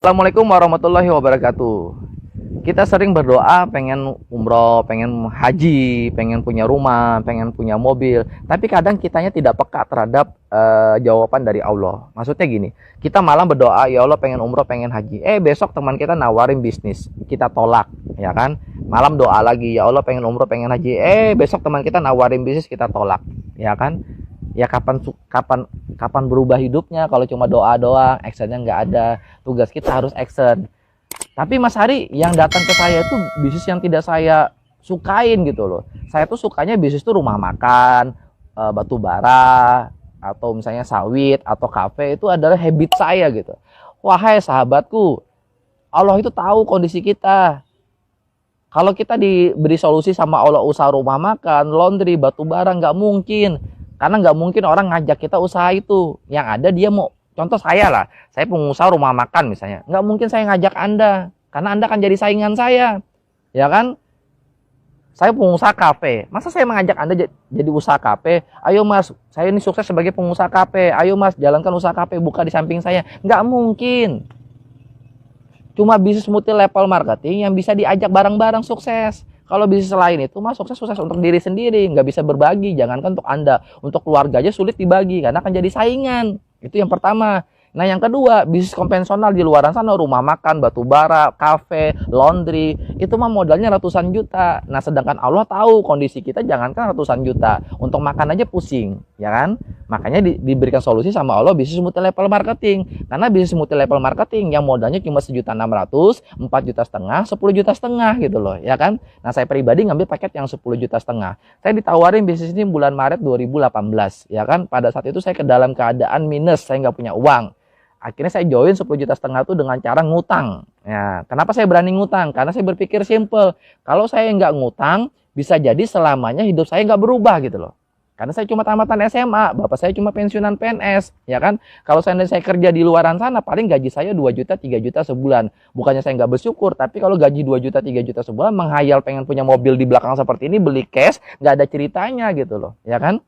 Assalamualaikum warahmatullahi wabarakatuh. Kita sering berdoa pengen umroh, pengen haji, pengen punya rumah, pengen punya mobil. Tapi kadang kitanya tidak peka terhadap jawaban dari Allah. Maksudnya gini, kita malam berdoa, ya Allah pengen umroh, pengen haji. Besok teman kita nawarin bisnis, kita tolak, ya kan? Malam doa lagi, ya Allah pengen umroh, pengen haji. Besok teman kita nawarin bisnis, kita tolak, ya kan? Ya kapan kapan kapan berubah hidupnya kalau cuma doa doang, actionnya nggak ada. Tugas kita harus action. Tapi Mas Hari, yang datang ke saya itu bisnis yang tidak saya sukain gitu loh. Saya tuh sukanya bisnis tuh rumah makan, batu bara, atau misalnya sawit atau kafe, itu adalah habit saya gitu. Wahai sahabatku, Allah itu tahu kondisi kita. Kalau kita diberi solusi sama Allah usaha rumah makan, laundry, batu bara, nggak mungkin. Karena nggak mungkin orang ngajak kita usaha itu. Yang ada dia mau, contoh saya lah, saya pengusaha rumah makan misalnya. Nggak mungkin saya ngajak Anda, karena Anda akan jadi saingan saya. Ya kan? Saya pengusaha kafe. Masa saya mengajak Anda jadi usaha kafe? Ayo Mas, saya ini sukses sebagai pengusaha kafe. Ayo Mas, jalankan usaha kafe, buka di samping saya. Nggak mungkin. Cuma bisnis multi level marketing yang bisa diajak bareng-bareng sukses. Kalau bisnis lain itu mah sukses untuk diri sendiri, nggak bisa berbagi. Jangankan untuk Anda, untuk keluarga aja sulit dibagi karena akan jadi saingan. Itu yang pertama. Nah yang kedua, bisnis konvensional di luar sana, rumah makan, batu bara, kafe, laundry, itu mah modalnya ratusan juta. Nah sedangkan Allah tahu kondisi kita, jangankan ratusan juta, untuk makan aja pusing, ya kan? Makanya diberikan solusi sama Allah bisnis multi level marketing. Karena bisnis multi level marketing yang modalnya cuma 1.600.000, 4,5 juta, 10,5 juta gitu loh, ya kan? Nah saya pribadi ngambil paket yang 10,5 juta. Saya ditawarin bisnis ini bulan Maret 2018, ya kan? Pada saat itu saya ke dalam keadaan minus, saya nggak punya uang. Akhirnya saya join 10,5 juta itu dengan cara ngutang. Ya, kenapa saya berani ngutang? Karena saya berpikir simple. Kalau saya nggak ngutang, bisa jadi selamanya hidup saya nggak berubah gitu loh. Karena saya cuma tamatan SMA, bapak saya cuma pensiunan PNS, ya kan? Kalau saya kerja di luaran sana, paling gaji saya 2 juta, 3 juta sebulan. Bukannya saya nggak bersyukur, tapi kalau gaji 2 juta, 3 juta sebulan, menghayal pengen punya mobil di belakang seperti ini, beli cash, nggak ada ceritanya gitu loh, ya kan?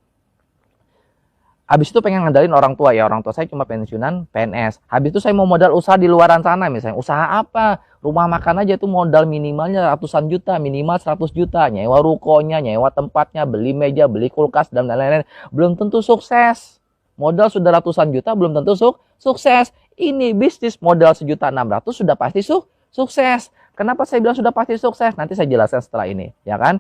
Habis itu pengen ngandelin orang tua, ya orang tua saya cuma pensiunan PNS. Habis itu saya mau modal usaha di luaran sana, misalnya usaha apa? Rumah makan aja itu modal minimalnya ratusan juta, minimal 100 juta. Nyewa rukonya, nyewa tempatnya, beli meja, beli kulkas, dan lain-lain. Belum tentu sukses. Modal sudah ratusan juta, belum tentu sukses. Ini bisnis modal 1.600.000 sudah pasti sukses. Kenapa saya bilang sudah pasti sukses? Nanti saya jelaskan setelah ini, ya kan?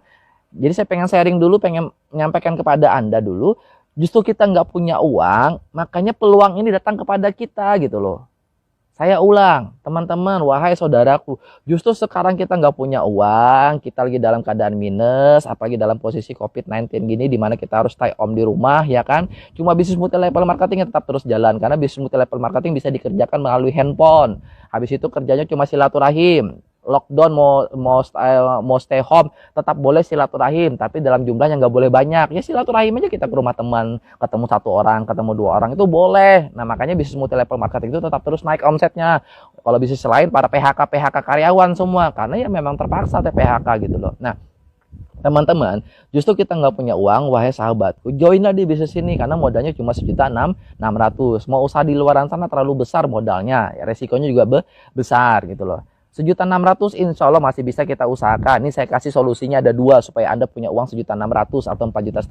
Jadi saya pengen sharing dulu, pengen menyampaikan kepada Anda dulu. Justru kita nggak punya uang, makanya peluang ini datang kepada kita gitu loh. Saya ulang, teman-teman, wahai saudaraku, justru sekarang kita nggak punya uang, kita lagi dalam keadaan minus, apalagi dalam posisi COVID-19 gini, dimana kita harus stay home di rumah, ya kan? Cuma bisnis multi level marketing tetap terus jalan, karena bisnis multi level marketing bisa dikerjakan melalui handphone. Habis itu kerjanya cuma silaturahim. Lockdown mau stay home, tetap boleh silaturahim, tapi dalam jumlah yang nggak boleh banyak. Ya silaturahim aja, kita ke rumah teman, ketemu 1 orang, ketemu 2 orang, itu boleh. Nah makanya bisnis multi level marketing itu tetap terus naik omsetnya. Kalau bisnis lain para PHK karyawan semua, karena ya memang terpaksa PHK gitu loh. Nah teman-teman, justru kita nggak punya uang, wahai sahabatku, joinlah di bisnis ini karena modalnya cuma 1.600.000. Mau usaha di luaran sana terlalu besar modalnya, ya, resikonya juga besar gitu loh. 1.600.000 insya Allah masih bisa kita usahakan. Ini saya kasih solusinya ada 2 supaya Anda punya uang 1.600.000 atau 4,5 juta.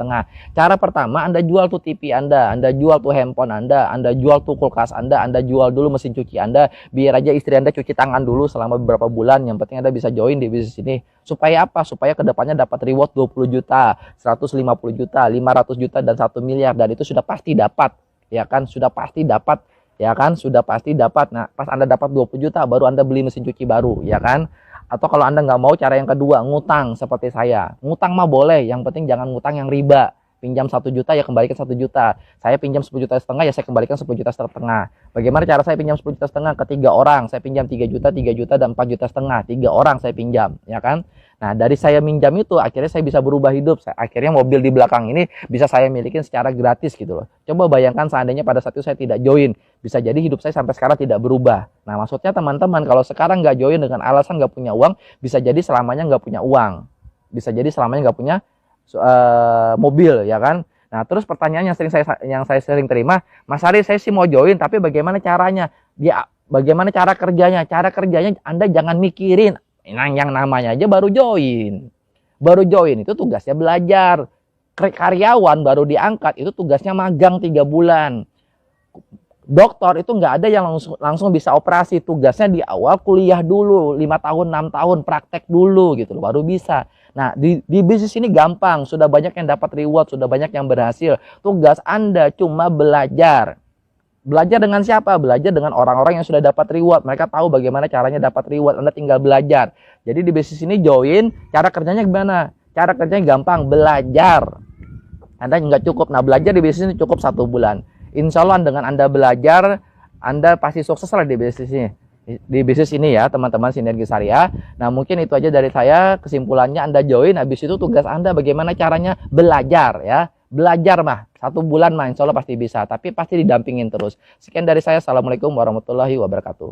Cara pertama, Anda jual tuh TV Anda jual tuh handphone Anda jual tuh kulkas Anda jual dulu mesin cuci Anda, biar aja istri Anda cuci tangan dulu selama beberapa bulan. Yang penting Anda bisa join di bisnis ini. Supaya apa? Supaya kedepannya dapat reward 20 juta, 150 juta, 500 juta, dan 1 miliar. Dan itu sudah pasti dapat, ya kan? Sudah pasti dapat. Ya kan, sudah pasti dapat. Nah pas Anda dapat 20 juta baru Anda beli mesin cuci baru, ya kan? Atau kalau Anda nggak mau, cara yang kedua, ngutang seperti saya. Ngutang mah boleh, yang penting jangan ngutang yang riba. Pinjam 1 juta ya kembalikan 1 juta. Saya pinjam 10,5 juta ya saya kembalikan 10,5 juta. Bagaimana cara saya pinjam 10,5 juta ke 3 orang? Saya pinjam 3 juta, 3 juta, dan 4,5 juta. 3 orang saya pinjam, ya kan? Nah dari saya minjam itu akhirnya saya bisa berubah hidup. Akhirnya mobil di belakang ini bisa saya milikin secara gratis gitu loh. Coba bayangkan seandainya pada saat itu saya tidak join, bisa jadi hidup saya sampai sekarang tidak berubah. Nah maksudnya teman-teman, kalau sekarang nggak join dengan alasan nggak punya uang, bisa jadi selamanya nggak punya uang, bisa jadi selamanya nggak punya mobil, ya kan? Nah terus pertanyaan yang saya sering terima, Mas Hari, saya sih mau join tapi bagaimana caranya? Dia Bagaimana cara kerjanya? Cara kerjanya Anda jangan mikirin yang namanya aja baru join. Baru join itu tugasnya belajar. Karyawan baru diangkat itu tugasnya magang 3 bulan. Dokter itu nggak ada yang langsung bisa operasi, tugasnya di awal kuliah dulu 5 tahun 6 tahun praktek dulu gitu loh, baru bisa. Nah di bisnis ini gampang, sudah banyak yang dapat reward, sudah banyak yang berhasil. Tugas Anda cuma belajar. Belajar dengan siapa? Belajar dengan orang-orang yang sudah dapat reward. Mereka tahu bagaimana caranya dapat reward. Anda tinggal belajar. Jadi di bisnis ini join, cara kerjanya gimana? Cara kerjanya gampang, belajar. Anda nggak cukup. Nah belajar di bisnis ini cukup 1 bulan. Insya Allah dengan Anda belajar, Anda pasti sukses lah di bisnis ini. Di bisnis ini ya teman-teman Sinergi Syariah. Nah mungkin itu aja dari saya. Kesimpulannya Anda join, habis itu tugas Anda bagaimana caranya belajar ya. Belajar mah 1 bulan mah insya Allah pasti bisa. Tapi pasti didampingin terus. Sekian dari saya. Assalamualaikum warahmatullahi wabarakatuh.